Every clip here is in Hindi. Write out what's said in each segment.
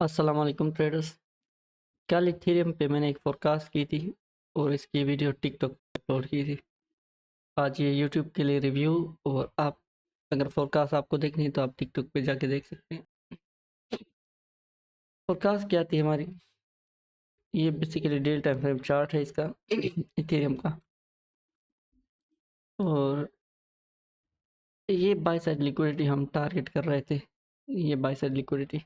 अस्सलाम वालेकुम ट्रेडर्स। कल इथेरियम पे मैंने एक फोरकास्ट की थी और इसकी वीडियो टिकटॉक पे अपलोड की थी। आज ये यूट्यूब के लिए रिव्यू। और आप अगर फोरकास्ट आपको देखनी है तो आप टिकटॉक पे जाके देख सकते हैं। फोरकास्ट क्या थी हमारी? ये basically daily time frame chart है इसका इथेरियम का। और ये बाय साइड लिक्विडिटी हम टारगेट कर रहे थे। ये बाय साइड लिक्विडिटी,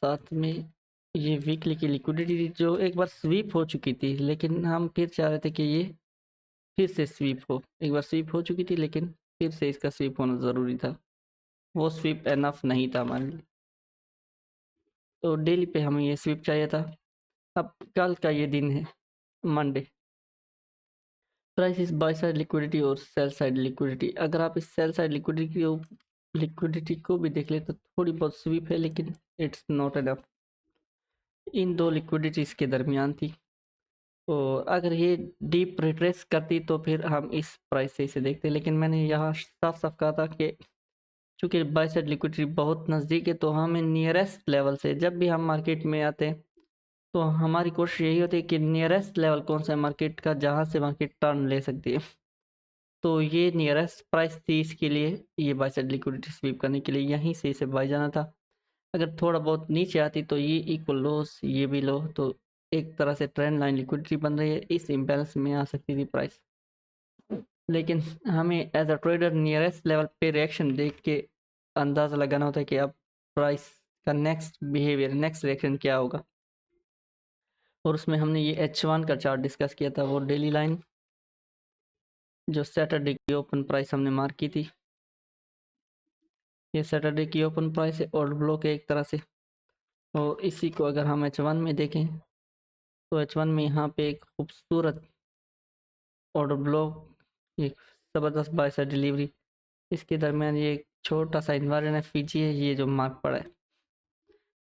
साथ में ये वीकली की लिक्विडिटी जो एक बार स्वीप हो चुकी थी, लेकिन हम फिर चाह रहे थे कि ये फिर से स्वीप हो। एक बार स्वीप हो चुकी थी लेकिन फिर से इसका स्वीप होना ज़रूरी था। वो स्वीप एनफ नहीं था हमारे लिए, तो डेली पे हमें ये स्वीप चाहिए था। अब कल का ये दिन है मंडे। प्राइस इस बाय साइड लिक्विडिटी और सेल साइड लिक्विडिटी, अगर आप इस सेल साइड लिक्विडिटी को भी देख ले तो थोड़ी बहुत स्वीप है, लेकिन इट्स नॉट एनफ। इन दो लिक्विडिटीज़ के दरमियान थी। और अगर ये डीप रिट्रेस करती तो फिर हम इस प्राइस से इसे देखते, लेकिन मैंने यहाँ साफ साफ कहा था कि चूँकि बाय साइड लिक्विडिटी बहुत नज़दीक है, तो हमें नियरेस्ट लेवल से जब भी हम मार्केट में आते हैं तो हमारी कोशिश यही होती है कि नियरेस्ट लेवल कौन सा है मार्केट का, जहाँ से मार्केट टर्न ले सकती है। तो ये नियरेस्ट प्राइस थी इसके लिए, ये बाय साइड लिक्विडिटी स्वीप करने के लिए यहीं से इसे बाय जाना था। अगर थोड़ा बहुत नीचे आती तो ये इक्वल लॉस, ये भी लो, तो एक तरह से ट्रेंड लाइन लिक्विडिटी बन रही है, इस इम्बैलेंस में आ सकती थी प्राइस। लेकिन हमें as a trader nearest level पे रिएक्शन देख के अंदाज़ा लगाना होता है कि अब प्राइस का नेक्स्ट बिहेवियर, नेक्स्ट रिएक्शन क्या होगा। और उसमें हमने ये H1 का चार्ट डिस्कस किया था, वो डेली लाइन जो सैटरडे की ओपन प्राइस हमने मार्क की थी। ये सैटरडे की ओपन प्राइस है और ब्लॉक है एक तरह से। और इसी को अगर हम H1 में देखें तो H1 में यहाँ पे एक खूबसूरत ऑर्डर ब्लॉक, एक ज़बरदस्त बाय साइड डिलीवरी, इसके दरमियान ये एक छोटा सा इन्वायरन एफवीजी है, ये जो मार्क पड़ा है,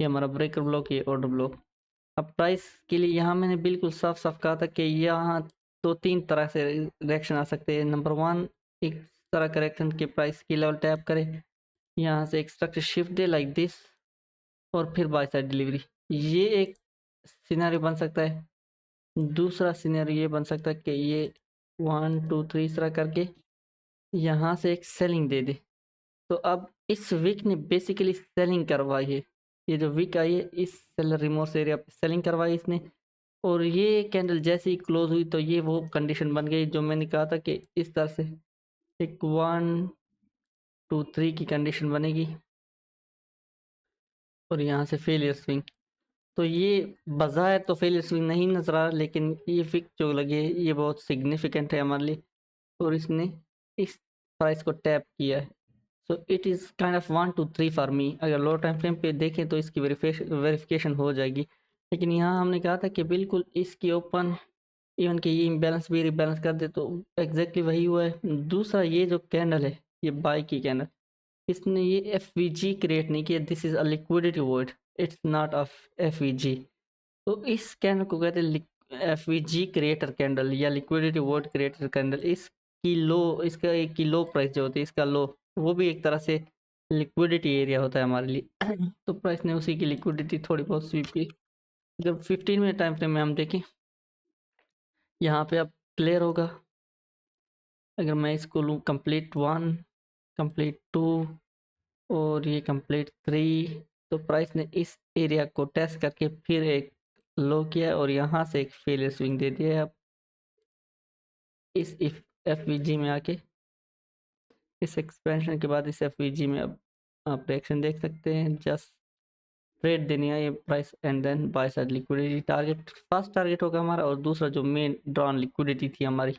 ये हमारा ब्रेकर ब्लॉक, ये ऑर्डर ब्लॉक। अब प्राइस के लिए यहाँ मैंने बिल्कुल साफ साफ कहा था कि यहाँ दो तीन तरह से रिएक्शन आ सकते हैं। नंबर वन, एक तरह का रिएक्शन के प्राइस की लेवल टैप करे, यहाँ से एक structure shift they like this, और फिर बाय साइड डिलीवरी, ये एक सिनेरियो बन सकता है। दूसरा सिनेरियो ये बन सकता है कि ये 1 2 3 इस तरह करके यहाँ से एक सेलिंग दे दे। तो अब इस वीक ने बेसिकली सेलिंग करवाई है। ये जो वीक आई है इस सेलर रिमोर्स एरिया पे सेलिंग करवाई इसने। और ये कैंडल जैसे ही क्लोज हुई तो ये वो कंडीशन बन गई जो मैंने कहा था कि इस तरह से एक 1 2 3 की कंडीशन बनेगी और यहाँ से फेलियर स्विंग। तो ये बाज़ाहिर तो फेलियर स्विंग नहीं नज़र आ रहा, लेकिन ये विक जो लगे ये बहुत सिग्निफिकेंट है हमारे लिए। और इसने इस प्राइस को टैप किया है। So it is kind of 1 2 3 for me. अगर लो टाइम फ्रेम पे देखें तो इसकी वेरिफिकेशन हो जाएगी, लेकिन यहाँ हमने कहा था कि बिल्कुल इसकी ओपन, इवन कि ये इम्बैलेंस भी रिबैलेंस कर दे, तो एग्जैक्टली वही हुआ है। दूसरा, ये जो कैंडल है ये बाय की कैंडल, इसने ये एफ क्रिएट नहीं किया, this is a liquidity void, it's not of F. तो इस कैंडल को कहते हैं एफ क्रिएटर कैंडल या लिक्विडिटी वॉइड क्रिएटर कैंडल। इसकी लो, इसका एक की लो प्राइस जो होती है, इसका लो, वो भी एक तरह से लिक्विडिटी एरिया होता है हमारे लिए। तो प्राइस ने उसी की लिक्विडिटी थोड़ी बहुत स्वीप की। जब 15 मिनट टाइम फ्रेम में हम देखें, यहाँ पे अब क्लियर होगा। अगर मैं इसको लूँ कंप्लीट 1, कंप्लीट 2 और ये कंप्लीट 3, तो प्राइस ने इस एरिया को टेस्ट करके फिर एक लो किया और यहाँ से एक फेलियर स्विंग दे दिया है। अब इस एफ में आके इस एक्सपेंशन के बाद इस एफ में अब आप रिएक्शन देख सकते हैं। जस्ट ट्रेड देनी है ये price and then buy side liquidity target, first target होगा हमारा। और दूसरा जो मेन ड्रॉन लिक्विडिटी थी हमारी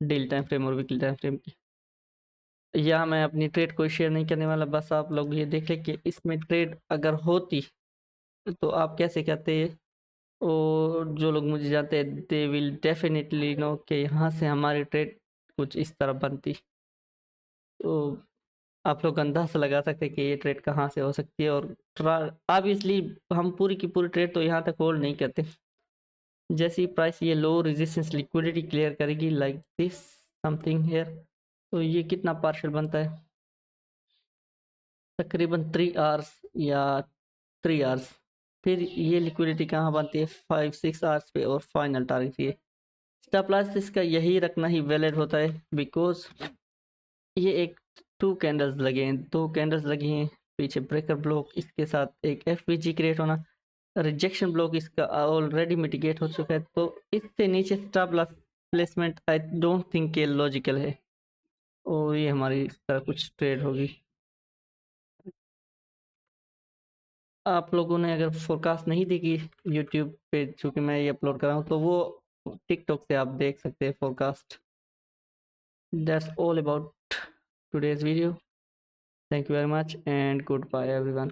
डेली टाइम फ्रेम और वीकली टाइम फ्रेम की, यहाँ मैं अपनी ट्रेड कोई शेयर नहीं करने वाला। बस आप लोग ये देखें कि इसमें ट्रेड अगर होती तो आप कैसे कहते हैं। और जो लोग मुझे जानते हैं दे विल डेफिनेटली नो कि यहाँ से हमारी ट्रेड कुछ इस तरह बनती। तो आप लोग अंदाज़ा लगा सकते हैं कि ये ट्रेड कहाँ से हो सकती है। और ऑब्वियसली हम पूरी की पूरी ट्रेड तो यहाँ तक होल्ड नहीं करते। जैसी प्राइस ये लो रेजिस्टेंस लिक्विडिटी क्लियर करेगी लाइक दिस समथिंग हियर, तो ये कितना पार्शियल बनता है, तकरीबन 3 आवर्स या 3 आवर्स। फिर ये लिक्विडिटी कहाँ बनती है 5-6 आवर्स पे और फाइनल टारगेट ये। स्टॉप लॉस इसका यही रखना ही वैलिड होता है बिकॉज ये एक 2 कैंडल्स लगे हैं, 2 कैंडल्स लगी हैं, पीछे ब्रेकर ब्लॉक, इसके साथ एक एफवीजी क्रिएट होना, रिजेक्शन ब्लॉक इसका ऑलरेडी मिटिगेट हो चुका है, तो इससे नीचे stop loss placement I don't think ये लॉजिकल है और ये हमारी इस तरह कुछ ट्रेड होगी। आप लोगों ने अगर फोरकास्ट नहीं देखी यूट्यूब पे, चूंकि मैं ये अपलोड कर रहा हूँ, तो वो टिकटॉक से आप देख सकते हैं forecast. That's all about today's video. Thank you very much and goodbye everyone.